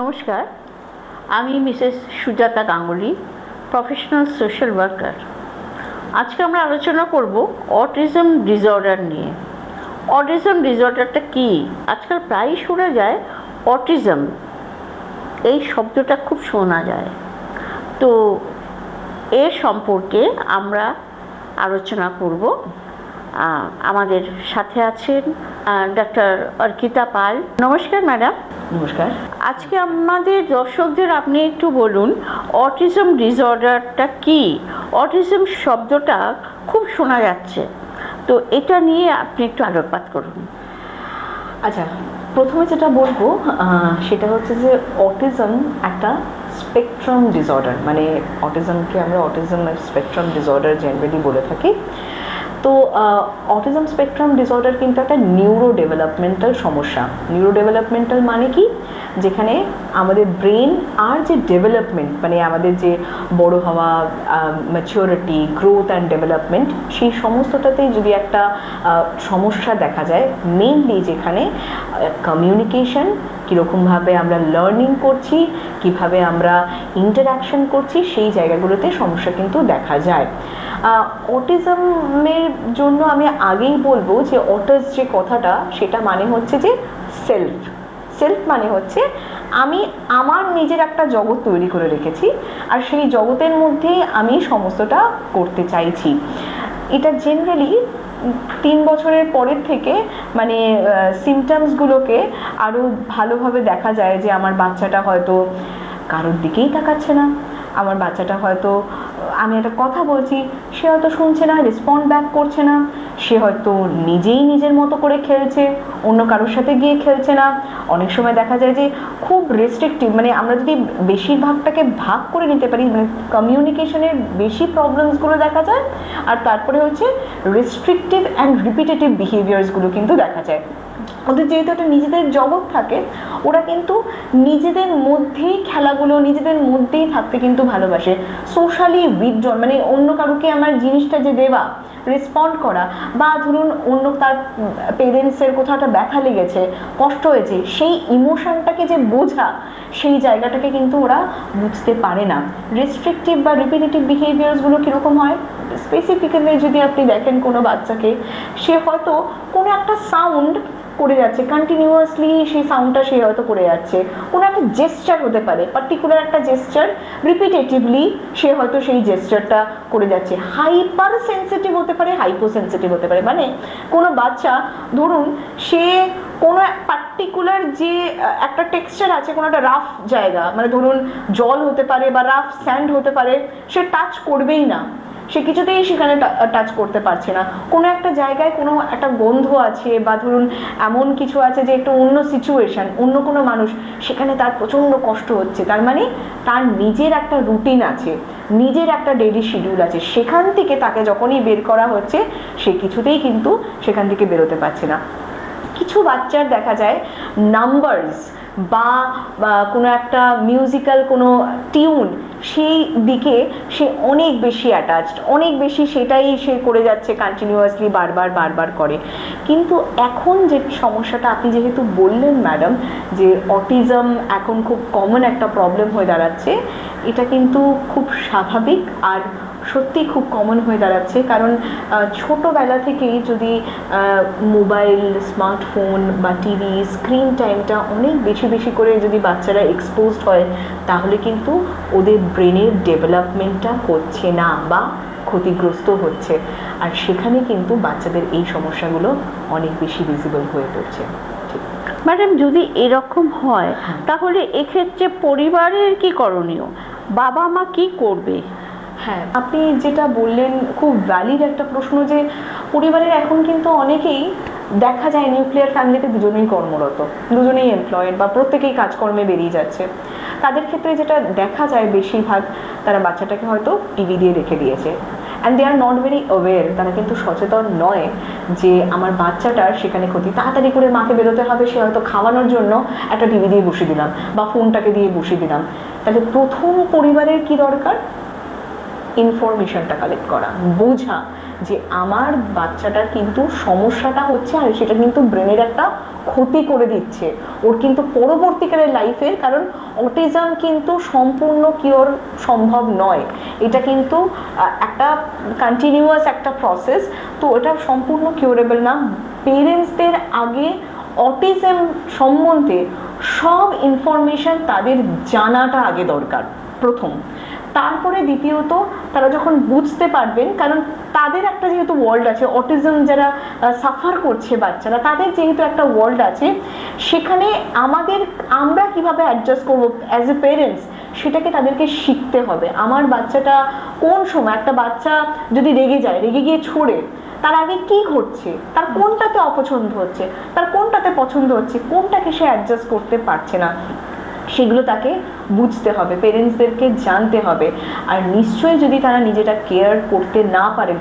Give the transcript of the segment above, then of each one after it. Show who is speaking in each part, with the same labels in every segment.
Speaker 1: নমস্কার, আমি Mrs Sujata Ganguly, professional social worker. আজকে আমরা আলোচনা করব অটিজম ডিসঅর্ডার নিয়ে। অটিজম ডিসঅর্ডারটা কী? আজকাল প্রায়ই শোনা যায় অটিজম, এই শব্দটা খুব শোনা যায়। তো এর সম্পর্কে আমরা আলোচনা করব। আমাদের সাথে আছেন ডক্টর অর্কিতা পাল। নমস্কার ম্যাডাম।
Speaker 2: নমস্কার।
Speaker 1: আজকে আমাদের দর্শকদের আপনি একটু বলুন অটিজম ডিসঅর্ডারটা কি। অটিজম শব্দটা খুব শোনা যাচ্ছে, তো এটা নিয়ে আপনি একটু আলোকপাত করুন।
Speaker 2: আচ্ছা, প্রথমে যেটা বলবো সেটা হচ্ছে যে অটিজম একটা স্পেকট্রাম ডিসঅর্ডার, মানে অটিজমকে আমরা অটিজম স্পেকট্রাম ডিসঅর্ডার জেনারেলি বলে থাকি। তো অটিজম স্পেকট্রাম ডিসঅর্ডার কিন্তু একটা নিউরো ডেভেলপমেন্টাল সমস্যা। নিউরো ডেভেলপমেন্টাল মানে কি? যেখানে আমাদের ব্রেন আর যে ডেভেলপমেন্ট, মানে আমাদের যে বড় হওয়া, ম্যাচিউরিটি, গ্রোথ অ্যান্ড ডেভেলপমেন্ট, সেই সমস্তটাতেই যদি একটা সমস্যা দেখা যায়, মেইনলি যেখানে কমিউনিকেশন, কীরকমভাবে আমরা লার্নিং করছি, কিভাবে আমরা ইন্টারাকশন করছি, সেই জায়গাগুলোতে সমস্যা কিন্তু দেখা যায়। অটিজমের জন্য আমি আগেই বলবো যে অটিস যে কথাটা, সেটা মানে হচ্ছে যে সেলফ মানে হচ্ছে আমি আমার নিজের একটা জগৎ তৈরি করে রেখেছি, আর সেই জগতের মধ্যে আমি সমস্তটা করতে চাইছি। এটা জেনারেলি 3 বছরের পরের থেকে মানে সিমটমসগুলোকে আরও ভালোভাবে দেখা যায় যে আমার বাচ্চাটা হয়তো কারোর দিকেই তাকাচ্ছে না, আমার বাচ্চাটা হয়তো আমি একটা কথা বলছি সে হয়তো শুনছে না, রেসপন্ড ব্যাক করছে না, সে হয়তো নিজেই নিজের মতো করে খেলছে, অন্য কারোর সাথে গিয়ে খেলছে না। অনেক সময় দেখা যায় যে খুব রেস্ট্রিকটিভ, মানে আমরা যদি বেশিরভাগটাকে ভাগ করে নিতে পারি, মানে কমিউনিকেশনের বেশি প্রবলেমসগুলো দেখা যায়, আর তারপরে হচ্ছে রেস্ট্রিকটিভ অ্যান্ড রিপিটেটিভ বিহেভিয়ার্সগুলো কিন্তু দেখা যায়। ওদের যেহেতু একটা নিজেদের জগৎ থাকে, ওরা কিন্তু নিজেদের মধ্যেই খেলাগুলো, নিজেদের মধ্যেই থাকতে কিন্তু ভালোবাসে। সোশ্যালি উইথড্রন, মানে অন্য কারোকে আমার জিনিসটা যে দেওয়া, রেসপন্ড করা, বা ধরুন অন্য তার পেরেন্টসের কোথাও একটা ব্যথা লেগেছে, কষ্ট হয়েছে, সেই ইমোশনটাকে যে বোঝা, সেই জায়গাটাকে কিন্তু ওরা বুঝতে পারে না। রেস্ট্রিকটিভ বা রিপিটেটিভ বিহেভিয়ার্সগুলো কীরকম হয়? স্পেসিফিক্যালি যদি আপনি দেখেন কোনো বাচ্চাকে, সে হয়তো কোনো একটা সাউন্ড করে যাচ্ছে, কন্টিনিউয়াসলি সেই সাউন্ডটা সে হয়তো করে যাচ্ছে। কোনো একটা জেস্চার হতে পারে, পার্টিকুলার একটা জেস্চার, রিপিটেটিভলি সে হয়তো সেই জেস্চারটা করে যাচ্ছে। হাইপার সেন্সিটিভ হতে পারে, হাইপো সেন্সিটিভ হতে পারে। মানে কোনো বাচ্চা ধরুন সে কোনো পার্টিকুলার যে একটা টেক্সচার আছে, কোনো একটা রাফ জায়গা, মানে ধরুন জল হতে পারে বা রাফ স্যান্ড হতে পারে, সে টাচ করবেই না, সে কিছুতেই সেখানে টাচ করতে পারছে না। কোনো একটা জায়গায় কোনো একটা গন্ধ আছে, বা ধরুন এমন কিছু আছে যে একটু অন্য সিচুয়েশান, অন্য কোনো মানুষ, সেখানে তার প্রচণ্ড কষ্ট হচ্ছে। তার মানে তার নিজের একটা রুটিন আছে, নিজের একটা ডেইলি শিডিউল আছে, সেখান থেকে তাকে যখনই বের করা হচ্ছে সে কিছুতেই কিন্তু সেখান থেকে বেরোতে পারছে না। কিছু বাচ্চার দেখা যায় নাম্বারস বা কোনো একটা মিউজিক্যাল কোনো টিউন, সেই দিকে সে অনেক বেশি অ্যাটাচড, অনেক বেশি সেটাই সে করে যাচ্ছে, কন্টিনিউয়াসলি বারবার করে। কিন্তু এখন যে সমস্যাটা আপনি যেহেতু বললেন ম্যাডাম, যে অটিজম এখন খুব কমন একটা প্রবলেম হয়ে দাঁড়াচ্ছে, এটা কিন্তু খুব স্বাভাবিক আর সত্যি খুব কমন হয়ে দাঁড়াচ্ছে। কারণ ছোটোবেলা থেকেই যদি মোবাইল, স্মার্টফোন বা টিভি স্ক্রিন টাইমটা অনেক বেশি করে যদি বাচ্চারা এক্সপোজড হয়, তাহলে কিন্তু ওদের ব্রেনের ডেভেলপমেন্টটা হচ্ছে না বা ক্ষতিগ্রস্ত হচ্ছে, আর সেখানে কিন্তু বাচ্চাদের এই সমস্যাগুলো অনেক বেশি ভিজিবল হয়ে পড়ছে।
Speaker 1: ম্যাডাম, যদি এরকম হয় তাহলে এক্ষেত্রে পরিবারের কি করণীয়? বাবা মা কি করবে?
Speaker 2: হ্যাঁ, আপনি যেটা বললেন খুব ভ্যালিড একটা প্রশ্ন, যে পরিবারের এখন কিন্তু অনেকেই দেখা যায় নিউক্লিয়ার ফ্যামিলিতে দুজনেই কর্মরত, দুজনেই এমপ্লয়েড বা প্রত্যেকেই কাজকর্মে বেরিয়ে যাচ্ছে। তাদের ক্ষেত্রে যেটা দেখা যায় বেশিরভাগ, তারা বাচ্চাটাকে হয়তো টিভি দিয়ে রেখে দিয়েছে, and they are not very aware, তারা কিন্তু সচেতন নয় যে আমার বাচ্চাটার সেখানে ক্ষতি। তাড়াতাড়ি করে মাকে বেরোতে হবে, সে হয়তো খাওয়ানোর জন্য একটা টিভি দিয়ে বসিয়ে দিলাম বা ফোনটাকে দিয়ে বসিয়ে দিলাম। তাহলে প্রথম পরিবারের কি দরকার? ইনফরমেশনটা কালেক্ট করা, বোঝা যে আমার বাচ্চাটার কিন্তু সমস্যাটা হচ্ছে আর সেটা কিন্তু ব্রেনের একটা ক্ষতি করে দিচ্ছে ওর কিন্তু পরবর্তীকালে লাইফের, কারণ অটিজম কিন্তু সম্পূর্ণ কিওর সম্ভব নয়, এটা কিন্তু একটা কন্টিনিউয়াস একটা প্রসেস, তো এটা সম্পূর্ণ কিউরেবল না। পেরেন্টসদের আগে অটিজম সম্বন্ধে সব ইনফরমেশন তাদের জানাটা আগে দরকার প্রথম, তারপরে দ্বিতীয়ত তারা যখন বুঝতে পারবেন, কারণ তাদের একটা যেহেতু ওয়ার্ল্ড আছে, অটিজম যারা সাফার করছে বাচ্চারা তাদের যেহেতু একটা ওয়ার্ল্ড আছে, সেখানে আমরা কিভাবে অ্যাডজাস্ট করবো অ্যাজ এ পেরেন্টস সেটাকে তাদেরকে শিখতে হবে। আমার বাচ্চাটা কোন সময়, একটা বাচ্চা যদি রেগে যায়, রেগে গিয়ে ছোড়ে, তার আগে কি ঘটছে, তার কোনটাতে অপছন্দ হচ্ছে, তার কোনটাতে পছন্দ হচ্ছে, কোনটাকে সে অ্যাডজাস্ট করতে পারছে না, সেগুলো তাকে বুঝতে হবে, পেরেন্টসদেরকে জানতে হবে। আর নিশ্চয়ই যদি তারা নিজেটা কেয়ার করতে না পারেন,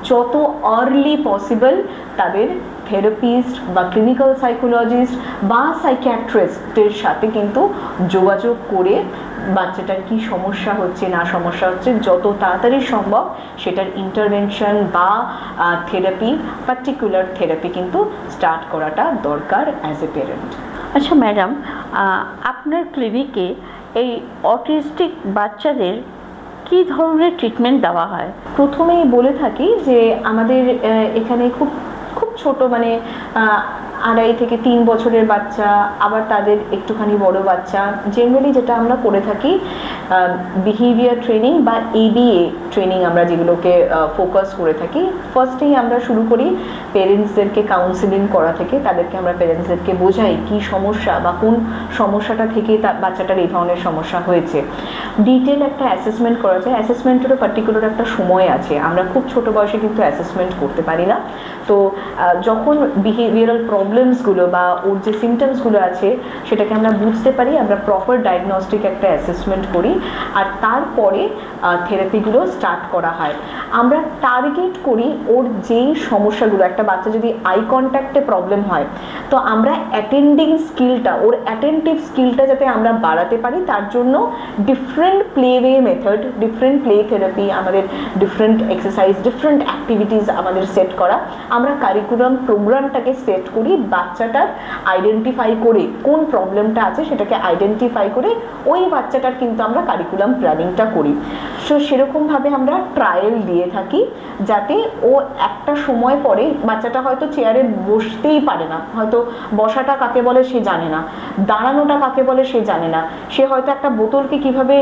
Speaker 2: যত আর্লি পসিবল তাদের থেরাপিস্ট বা ক্লিনিক্যাল সাইকোলজিস্ট বা সাইকিয়াট্রিস্টের সাথে কিন্তু যোগাযোগ করে বাচ্চাটার কি সমস্যা হচ্ছে না সমস্যা হচ্ছে যত তাড়াতাড়ি সম্ভব সেটার ইন্টারভেনশন বা থেরাপি, পার্টিকুলার থেরাপি কিন্তু স্টার্ট করাটা দরকার অ্যাজ এ পেরেন্ট।
Speaker 1: আচ্ছা ম্যাডাম, আপনার ক্লিনিকে এই অটিস্টিক বাচ্চাদের কী ধরনের ট্রিটমেন্ট দেওয়া হয়?
Speaker 2: প্রথমেই বলে থাকি যে আমাদের এখানে খুব খুব ছোট, মানে 2.5 থেকে 3 বছরের বাচ্চা, আবার তাদের একটুখানি বড় বাচ্চা, জেনারেলি যেটা আমরা করে থাকি বিহেভিয়ার ট্রেনিং বা ABA ট্রেনিং আমরা যেগুলোকে ফোকাস করে থাকি। ফার্স্টেই আমরা শুরু করি পেরেন্টসদেরকে কাউন্সিলিং করা থেকে, তাদেরকে আমরা পেরেন্টসদেরকে বোঝাই কি সমস্যা বা কোন সমস্যাটা থেকে বাচ্চাটার এই ধরনের সমস্যা হয়েছে। ডিটেল একটা অ্যাসেসমেন্ট করা যায়, অ্যাসেসমেন্টেরও পার্টিকুলার একটা সময় আছে, আমরা খুব ছোট বয়সে কিন্তু অ্যাসেসমেন্ট করতে পারি না। তো যখন বিহেভিয়ারাল প্রবলেমসগুলো বা ওর যে সিমটমসগুলো আছে সেটাকে আমরা বুঝতে পারি, আমরা প্রপার ডায়াগনস্টিক একটা অ্যাসেসমেন্ট করি, আর তারপরে থেরাপিগুলো স্টার্ট করা হয়। আমরা টার্গেট করি ওর যেই সমস্যাগুলো, একটা বাচ্চা যদি আই কন্ট্যাক্টে প্রবলেম হয়, তো আমরা অ্যাটেন্ডিং স্কিলটা, ওর অ্যাটেন্টিভ স্কিলটা যাতে আমরা বাড়াতে পারি, তার জন্য different playway method, different play therapy, আমাদের ডিফারেন্ট এক্সারসাইজ, ডিফারেন্ট অ্যাক্টিভিটিস আমাদের সেট করা, আমরা কারিকুলাম প্রোগ্রামটাকে সেট করি বাচ্চাটার আইডেন্টিফাই করে, কোন প্রবলেমটা আছে সেটাকে আইডেন্টিফাই করে ওই বাচ্চাটার কিন্তু আমরা কারিকুলাম প্ল্যানিংটা করি। সো সেরকমভাবে আমরা ট্রায়াল দিয়ে থাকি, যাতে ও একটা সময় পরে, বাচ্চাটা হয়তো চেয়ারে বসতেই পারে না, হয়তো বসাটা কাকে বলে সে জানে না, দাঁড়ানোটা কাকে বলে সে জানে না, সে হয়তো একটা বোতলকে কিভাবে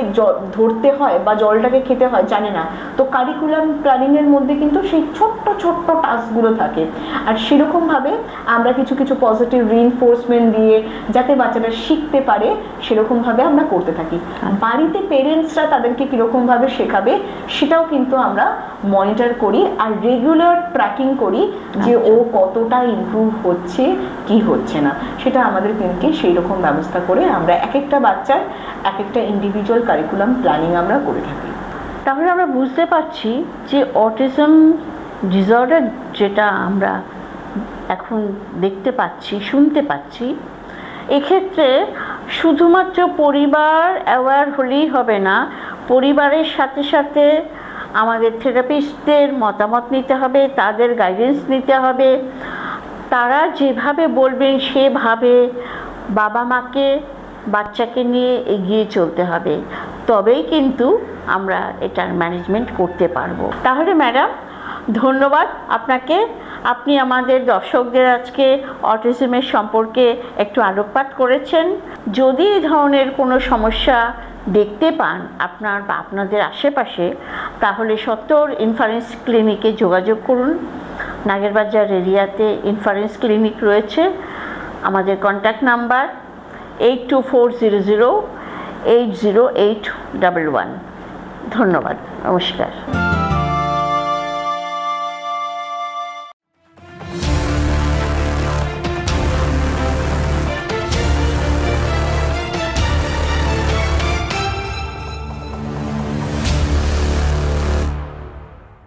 Speaker 2: ধরতে হয় বা জলটাকে খেতে হয় জানে না, তো কারিকুলাম প্ল্যানিংয়ের মধ্যে কিন্তু সেই ছোট্ট ছোট্ট টাস্কগুলো থাকে। আর সেরকমভাবে আমরা কিছু কিছু পজিটিভ রিইনফোর্সমেন্ট দিয়ে যাতে বাচ্চাটা শিখতে পারে সেরকমভাবে আমরা করতে থাকি। বাড়িতে পেরেন্টসরা তাদেরকে কীরকমভাবে শেখাবে সেটাও কিন্তু আমরা মনিটর করি, আর রেগুলার ট্র্যাকিং করি যে ও কতটা ইমপ্রুভ হচ্ছে কি হচ্ছে না, সেটা আমাদের ক্লিনিকে সেই রকম ব্যবস্থা করে আমরা এক একটা বাচ্চার এক একটা ইন্ডিভিজুয়াল কারিকুলাম প্ল্যানিং আমরা করে থাকি।
Speaker 1: তাহলে আমরা বুঝতে পারছি যে অটিজম ডিসঅর্ডার যেটা আমরা এখন দেখতে পাচ্ছি, শুনতে পাচ্ছি, এক্ষেত্রে শুধুমাত্র পরিবার অ্যাওয়্যার হলেই হবে না, পরিবারের সাথে সাথে আমাদের থেরাপিস্টদের মতামত নিতে হবে, তাদের গাইডেন্স নিতে হবে, তারা যেভাবে বলবেন সেভাবে বাবা মাকে বাচ্চাকে নিয়ে এগিয়ে চলতে হবে, তবেই কিন্তু আমরা এটার ম্যানেজমেন্ট করতে পারবো। তাহলে ম্যাডাম ধন্যবাদ আপনাকে, আপনি আমাদের দর্শকদের আজকে অটিজমের সম্পর্কে একটু আলোকপাত করেছেন। যদি এই ধরনের কোনো সমস্যা দেখতে পান আপনার বা আপনাদের আশেপাশে, তাহলে সত্তর ইনফারেন্স ক্লিনিকে যোগাযোগ করুন। নাগেরবাজার এরিয়াতে ইনফারেন্স ক্লিনিক রয়েছে। আমাদের কন্ট্যাক্ট নাম্বার 8240080811। ধন্যবাদ, নমস্কার।